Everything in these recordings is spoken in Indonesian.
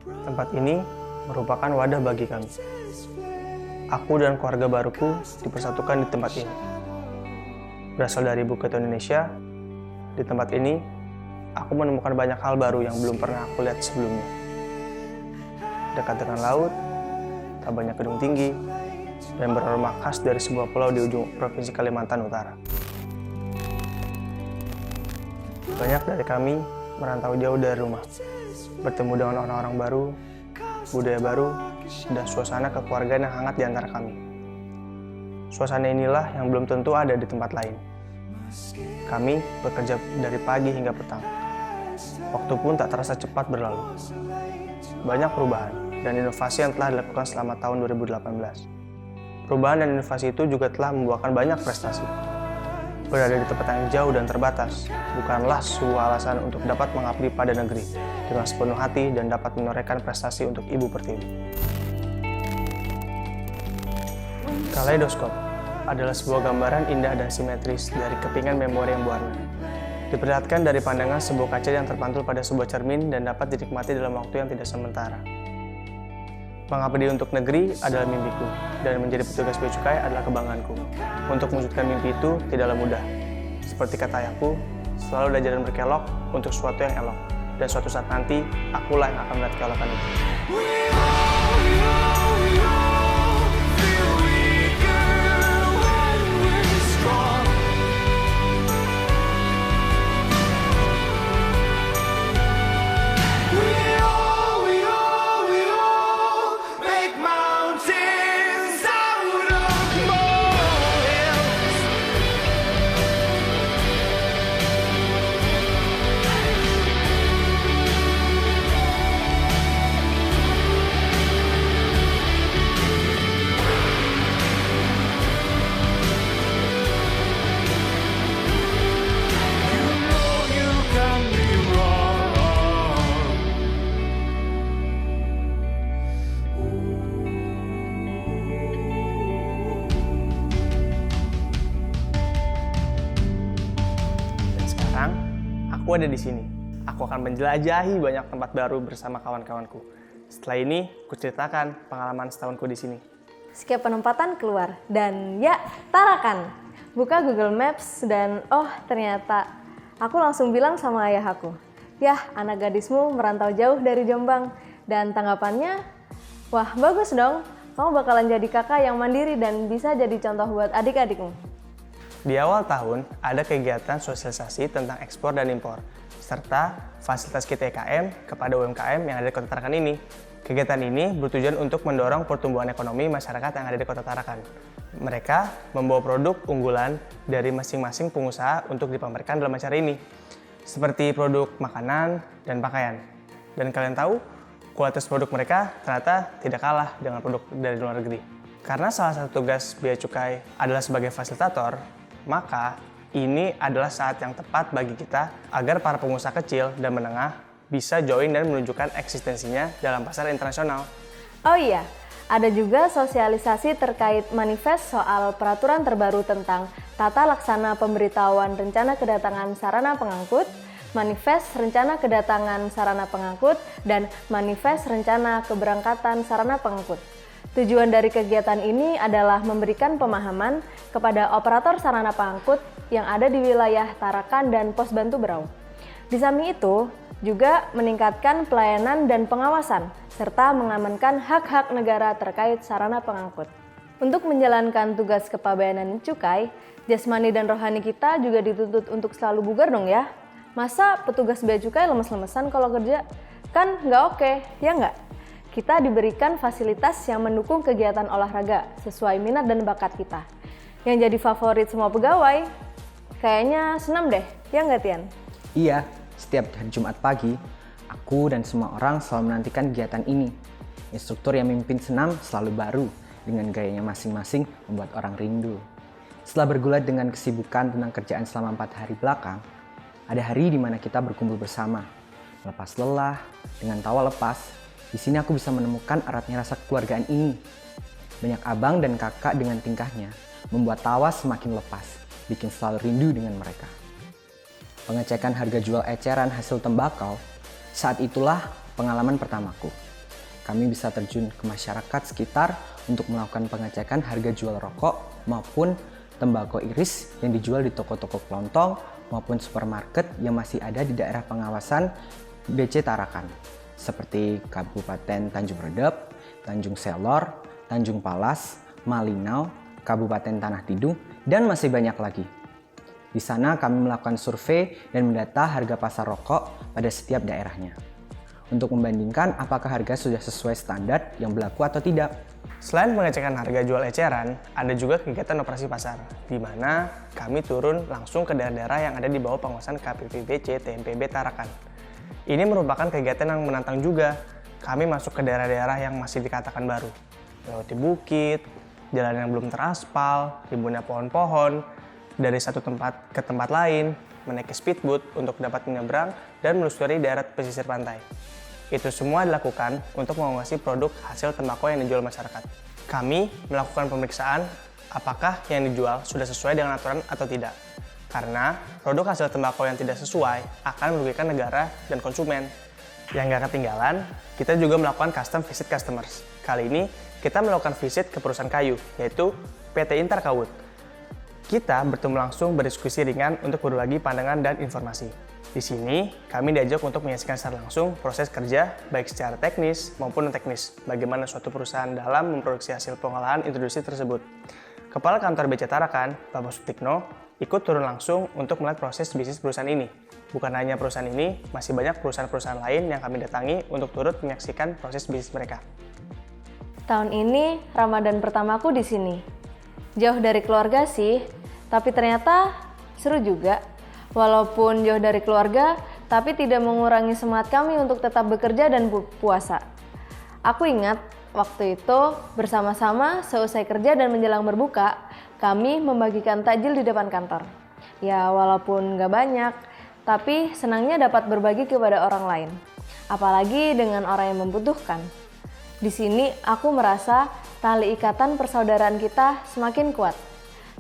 Tempat ini merupakan wadah bagi kami. Aku dan keluarga baruku dipersatukan di tempat ini. Berasal dari ibu kota Indonesia, di tempat ini aku menemukan banyak hal baru yang belum pernah aku lihat sebelumnya. Dekat dengan laut, tak banyak gedung tinggi, dan beraroma khas dari sebuah pulau di ujung Provinsi Kalimantan Utara. Banyak dari kami merantau jauh dari rumah, bertemu dengan orang-orang baru, budaya baru, dan suasana kekeluargaan yang hangat di antara kami. Suasana inilah yang belum tentu ada di tempat lain. Kami bekerja dari pagi hingga petang. Waktu pun tak terasa cepat berlalu. Banyak perubahan dan inovasi yang telah dilakukan selama tahun 2018. Perubahan dan inovasi itu juga telah membuahkan banyak prestasi. Berada di tempat yang jauh dan terbatas bukanlah sebuah alasan untuk dapat mengabdi pada negeri dengan sepenuh hati dan dapat menorehkan prestasi untuk Ibu Pertiwi. Kaleidoskop adalah sebuah gambaran indah dan simetris dari kepingan memori yang berwarna. Diperlihatkan dari pandangan sebuah kaca yang terpantul pada sebuah cermin dan dapat dinikmati dalam waktu yang tidak sementara. Mengabdi untuk negeri adalah mimpiku, dan menjadi petugas bea cukai adalah kebanggaanku. Untuk mewujudkan mimpi itu tidaklah mudah. Seperti kata ayahku, selalu belajar dan berkelok untuk sesuatu yang elok. Dan suatu saat nanti, akulah yang akan melihat keelokan itu. Aku ada di sini. Aku akan menjelajahi banyak tempat baru bersama kawan-kawanku. Setelah ini, kuceritakan pengalaman setahunku di sini. Skip penempatan keluar dan ya, tarakan. Buka Google Maps dan ternyata aku langsung bilang sama ayah aku, "Yah, anak gadismu merantau jauh dari Jombang." Dan tanggapannya, "Wah, bagus dong. Kamu bakalan jadi kakak yang mandiri dan bisa jadi contoh buat adik-adikmu." Di awal tahun, ada kegiatan sosialisasi tentang ekspor dan impor, serta fasilitas KTKM kepada UMKM yang ada di Kota Tarakan ini. Kegiatan ini bertujuan untuk mendorong pertumbuhan ekonomi masyarakat yang ada di Kota Tarakan. Mereka membawa produk unggulan dari masing-masing pengusaha untuk dipamerkan dalam acara ini, seperti produk makanan dan pakaian. Dan kalian tahu, kualitas produk mereka ternyata tidak kalah dengan produk dari luar negeri. Karena salah satu tugas Bea Cukai adalah sebagai fasilitator, maka ini adalah saat yang tepat bagi kita agar para pengusaha kecil dan menengah bisa join dan menunjukkan eksistensinya dalam pasar internasional. Oh iya, ada juga sosialisasi terkait manifest soal peraturan terbaru tentang tata laksana pemberitahuan rencana kedatangan sarana pengangkut, manifest rencana kedatangan sarana pengangkut, dan manifest rencana keberangkatan sarana pengangkut. Tujuan dari kegiatan ini adalah memberikan pemahaman kepada operator sarana pengangkut yang ada di wilayah Tarakan dan Pos Bantu Berau. Di samping itu, juga meningkatkan pelayanan dan pengawasan, serta mengamankan hak-hak negara terkait sarana pengangkut. Untuk menjalankan tugas kepabeanan cukai, jasmani dan rohani kita juga dituntut untuk selalu bugar dong ya. Masa petugas bea cukai lemes-lemesan kalau kerja? Kan nggak oke, ya nggak? Kita diberikan fasilitas yang mendukung kegiatan olahraga sesuai minat dan bakat kita. Yang jadi favorit semua pegawai, kayaknya senam deh, ya nggak Tian? Iya, setiap hari Jumat pagi, aku dan semua orang selalu menantikan kegiatan ini. Instruktur yang memimpin senam selalu baru, dengan gayanya masing-masing membuat orang rindu. Setelah bergulat dengan kesibukan tentang kerjaan selama 4 hari belakang, ada hari di mana kita berkumpul bersama, melepas lelah, dengan tawa lepas. Di sini aku bisa menemukan eratnya rasa kekeluargaan ini. Banyak abang dan kakak dengan tingkahnya membuat tawa semakin lepas, bikin selalu rindu dengan mereka. Pengecekan harga jual eceran hasil tembakau, saat itulah pengalaman pertamaku. kami bisa terjun ke masyarakat sekitar untuk melakukan pengecekan harga jual rokok maupun tembakau iris yang dijual di toko-toko kelontong maupun supermarket yang masih ada di daerah pengawasan BC Tarakan, seperti Kabupaten Tanjung Redep, Tanjung Selor, Tanjung Palas, Malinau, Kabupaten Tanah Tidung, dan masih banyak lagi. Di sana kami melakukan survei dan mendata harga pasar rokok pada setiap daerahnya, untuk membandingkan apakah harga sudah sesuai standar yang berlaku atau tidak. Selain pengecekan harga jual eceran, ada juga kegiatan operasi pasar, di mana kami turun langsung ke daerah-daerah yang ada di bawah pengawasan KPPBC TMPB Tarakan. Ini merupakan kegiatan yang menantang juga. Kami masuk ke daerah-daerah yang masih dikatakan baru, melewati bukit, jalan yang belum teraspal, rimbunnya pohon-pohon, dari satu tempat ke tempat lain, menaiki speedboat untuk dapat menyeberang dan melusuri daerah pesisir pantai. Itu semua dilakukan untuk mengawasi produk hasil tembakau yang dijual masyarakat. Kami melakukan pemeriksaan apakah yang dijual sudah sesuai dengan aturan atau tidak. Karena produk hasil tembakau yang tidak sesuai akan merugikan negara dan konsumen. Yang nggak ketinggalan, kita juga melakukan custom visit customers. Kali ini, kita melakukan visit ke perusahaan kayu, yaitu PT Interkawut. Kita bertemu langsung berdiskusi ringan untuk berbagi pandangan dan informasi. Di sini, kami diajak untuk menyaksikan secara langsung proses kerja, baik secara teknis maupun non-teknis, bagaimana suatu perusahaan dalam memproduksi hasil pengolahan industri tersebut. Kepala Kantor BC Tarakan, Bapak Sutikno, ikut turun langsung untuk melihat proses bisnis perusahaan ini. Bukan hanya perusahaan ini, masih banyak perusahaan-perusahaan lain yang kami datangi untuk turut menyaksikan proses bisnis mereka. Tahun ini Ramadan pertamaku di sini. Jauh dari keluarga sih, tapi ternyata seru juga. Walaupun jauh dari keluarga, tapi tidak mengurangi semangat kami untuk tetap bekerja dan puasa. Aku ingat waktu itu bersama-sama seusai kerja dan menjelang berbuka, kami membagikan takjil di depan kantor. Ya walaupun gak banyak, tapi senangnya dapat berbagi kepada orang lain. Apalagi dengan orang yang membutuhkan. Di sini aku merasa tali ikatan persaudaraan kita semakin kuat.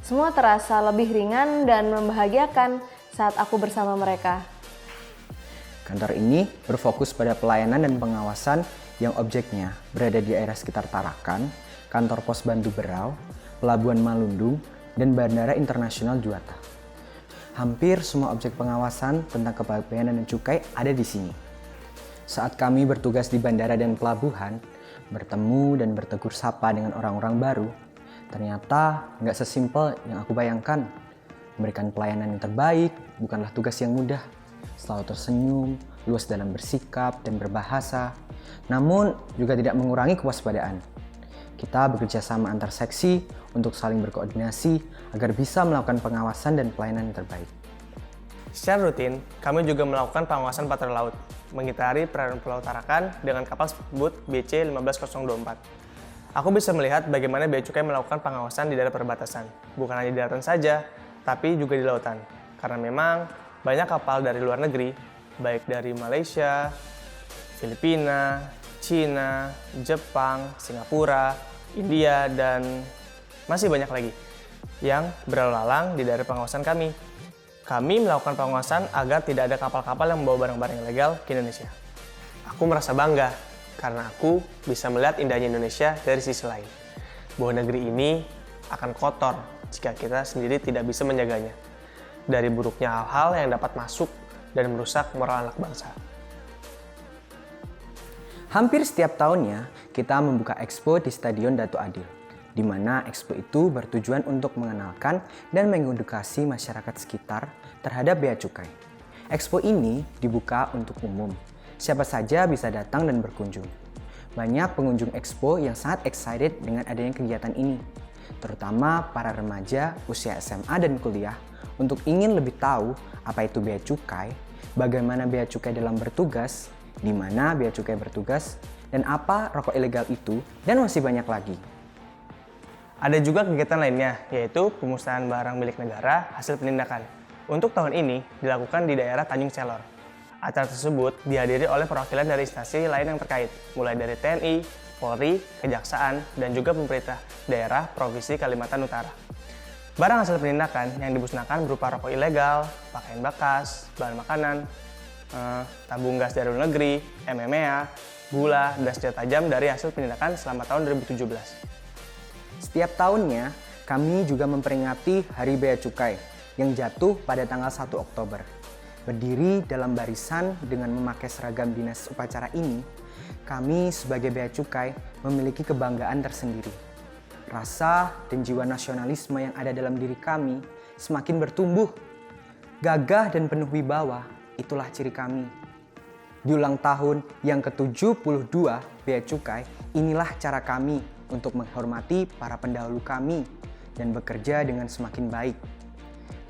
Semua terasa lebih ringan dan membahagiakan saat aku bersama mereka. Kantor ini berfokus pada pelayanan dan pengawasan yang objeknya berada di daerah sekitar Tarakan, kantor pos Bantu Berau, Pelabuhan Malundung, dan Bandara Internasional Juanda. Hampir semua objek pengawasan tentang kepabeanan dan cukai ada di sini. Saat kami bertugas di bandara dan pelabuhan, bertemu dan bertegur sapa dengan orang-orang baru, ternyata nggak sesimpel yang aku bayangkan. Memberikan pelayanan yang terbaik bukanlah tugas yang mudah. Selalu tersenyum, luas dalam bersikap dan berbahasa, namun juga tidak mengurangi kewaspadaan. Kita bekerja sama antar seksi untuk saling berkoordinasi agar bisa melakukan pengawasan dan pelayanan yang terbaik. Secara rutin, kami juga melakukan pengawasan patroli laut, mengitari perairan Pulau Tarakan dengan kapal speedboat BC 15024. Aku bisa melihat bagaimana Bea Cukai melakukan pengawasan di daerah perbatasan, bukan hanya di daratan saja, tapi juga di lautan. Karena memang banyak kapal dari luar negeri, baik dari Malaysia, Filipina, Cina, Jepang, Singapura, India, dan masih banyak lagi yang berlalu lalang di daerah pengawasan kami. Kami melakukan pengawasan agar tidak ada kapal-kapal yang membawa barang-barang ilegal ke Indonesia. Aku merasa bangga karena aku bisa melihat indahnya Indonesia dari sisi lain. Bahwa negeri ini akan kotor jika kita sendiri tidak bisa menjaganya. Dari buruknya hal-hal yang dapat masuk dan merusak moral anak bangsa. Hampir setiap tahunnya, kita membuka expo di Stadion Dato Adil, di mana expo itu bertujuan untuk mengenalkan dan mengedukasi masyarakat sekitar terhadap bea cukai. Expo ini dibuka untuk umum. Siapa saja bisa datang dan berkunjung. Banyak pengunjung expo yang sangat excited dengan adanya kegiatan ini, terutama para remaja usia SMA dan kuliah untuk ingin lebih tahu apa itu bea cukai, bagaimana bea cukai dalam bertugas, di mana bea cukai bertugas, dan apa rokok ilegal itu, dan masih banyak lagi. Ada juga kegiatan lainnya, yaitu pemusnahan barang milik negara hasil penindakan. Untuk tahun ini dilakukan di daerah Tanjung Selor. Acara tersebut dihadiri oleh perwakilan dari instansi lain yang terkait, mulai dari TNI, Polri, Kejaksaan, dan juga pemerintah daerah Provinsi Kalimantan Utara. Barang hasil penindakan yang dimusnahkan berupa rokok ilegal, pakaian bekas, bahan makanan, tabung gas dari luar negeri, MMA, gula, dan senjata tajam dari hasil penindakan selama tahun 2017. Setiap tahunnya, kami juga memperingati Hari Bea Cukai yang jatuh pada tanggal 1 Oktober. Berdiri dalam barisan dengan memakai seragam dinas upacara ini, kami sebagai Bea Cukai memiliki kebanggaan tersendiri. Rasa dan jiwa nasionalisme yang ada dalam diri kami semakin bertumbuh. Gagah dan penuh wibawa, itulah ciri kami. Di ulang tahun yang ke-72 Bea Cukai, inilah cara kami untuk menghormati para pendahulu kami dan bekerja dengan semakin baik.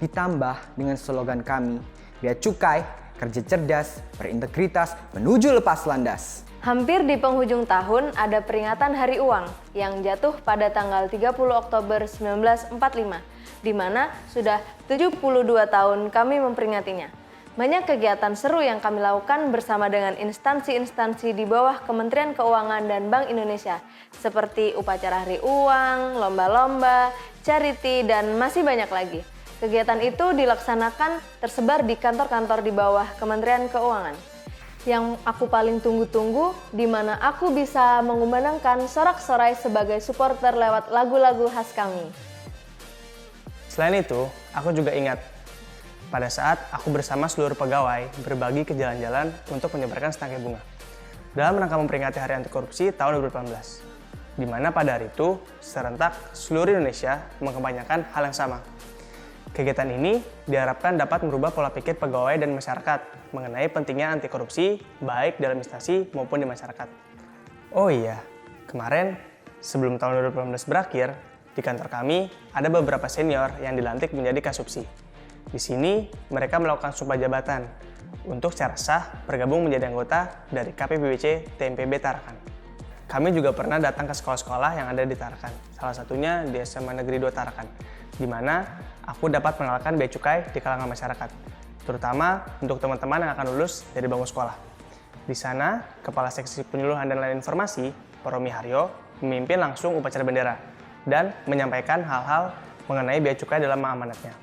Ditambah dengan slogan kami, Bea Cukai, kerja cerdas, berintegritas, menuju lepas landas. Hampir di penghujung tahun ada peringatan Hari Uang yang jatuh pada tanggal 30 Oktober 1945, di mana sudah 72 tahun kami memperingatinya. Banyak kegiatan seru yang kami lakukan bersama dengan instansi-instansi di bawah Kementerian Keuangan dan Bank Indonesia, seperti upacara Hari Uang, lomba-lomba, charity, dan masih banyak lagi. Kegiatan itu dilaksanakan tersebar di kantor-kantor di bawah Kementerian Keuangan. Yang aku paling tunggu-tunggu, di mana aku bisa mengumandangkan sorak-sorai sebagai supporter lewat lagu-lagu khas kami. Selain itu, aku juga ingat pada saat aku bersama seluruh pegawai berbagi ke jalan-jalan untuk menyebarkan setangkai bunga dalam rangka memperingati Hari Anti Korupsi tahun 2018, di mana pada hari itu serentak seluruh Indonesia mengkampanyekan hal yang sama. Kegiatan ini diharapkan dapat merubah pola pikir pegawai dan masyarakat mengenai pentingnya anti korupsi baik dalam instansi maupun di masyarakat. Oh iya, kemarin sebelum tahun 2018 berakhir, di kantor kami ada beberapa senior yang dilantik menjadi kasubsi. Di sini mereka melakukan sumpah jabatan untuk secara sah bergabung menjadi anggota dari KPPBC TMPB Tarakan. Kami juga pernah datang ke sekolah-sekolah yang ada di Tarakan, salah satunya di SMA Negeri 2 Tarakan, di mana aku dapat mengenalkan Bea Cukai di kalangan masyarakat, terutama untuk teman-teman yang akan lulus dari bangku sekolah. Di sana, Kepala Seksi Penyuluhan dan Layanan Informasi, Pak Romi Haryo, memimpin langsung upacara bendera dan menyampaikan hal-hal mengenai Bea Cukai dalam amanatnya.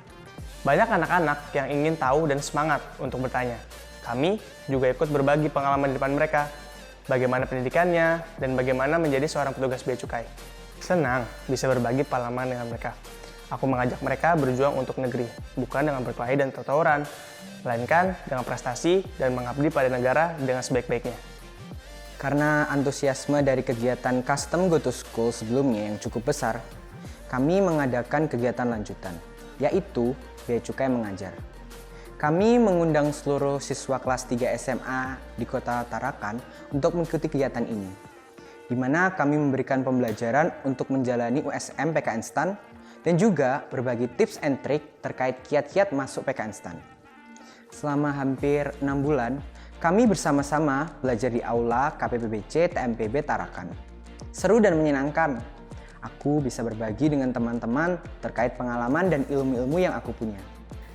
Banyak anak-anak yang ingin tahu dan semangat untuk bertanya. Kami juga ikut berbagi pengalaman di depan mereka, bagaimana pendidikannya, dan bagaimana menjadi seorang petugas Bea Cukai. Senang bisa berbagi pengalaman dengan mereka. Aku mengajak mereka berjuang untuk negeri, bukan dengan berkelahi dan tawuran, melainkan dengan prestasi dan mengabdi pada negara dengan sebaik-baiknya. Karena antusiasme dari kegiatan Custom Go to School sebelumnya yang cukup besar, kami mengadakan kegiatan lanjutan, yaitu Bea Cukai Mengajar. Kami mengundang seluruh siswa kelas 3 SMA di Kota Tarakan untuk mengikuti kegiatan ini, di mana kami memberikan pembelajaran untuk menjalani USM PKN STAN dan juga berbagi tips and trik terkait kiat-kiat masuk PKN STAN. Selama hampir 6 bulan, kami bersama-sama belajar di aula KPPBC TMPB Tarakan. Seru dan menyenangkan. Aku bisa berbagi dengan teman-teman terkait pengalaman dan ilmu-ilmu yang aku punya.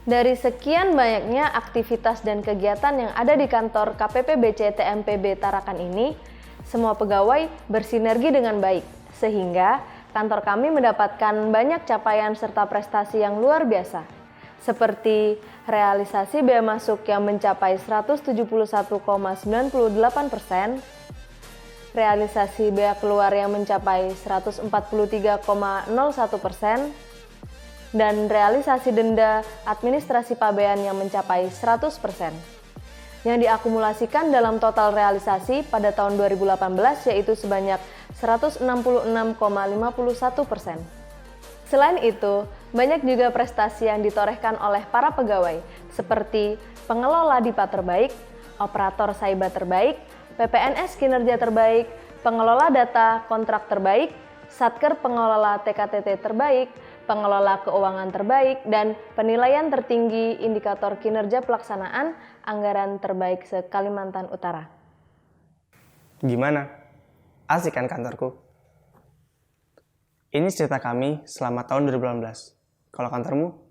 Dari sekian banyaknya aktivitas dan kegiatan yang ada di kantor KPPBC TMPB Tarakan ini, semua pegawai bersinergi dengan baik, sehingga kantor kami mendapatkan banyak capaian serta prestasi yang luar biasa, seperti realisasi bea masuk yang mencapai 171,98%, realisasi bea keluar yang mencapai 143,01%, dan realisasi denda administrasi pabean yang mencapai 100%, yang diakumulasikan dalam total realisasi pada tahun 2018 yaitu sebanyak 166,51%. Selain itu, banyak juga prestasi yang ditorehkan oleh para pegawai, seperti pengelola DIPA terbaik, operator Saiba terbaik, PPNS kinerja terbaik, pengelola data kontrak terbaik, Satker pengelola TKTT terbaik, pengelola keuangan terbaik, dan penilaian tertinggi indikator kinerja pelaksanaan anggaran terbaik se-Kalimantan Utara. Gimana? Asik kan kantorku? Ini cerita kami selama tahun 2018. Kalau kantormu?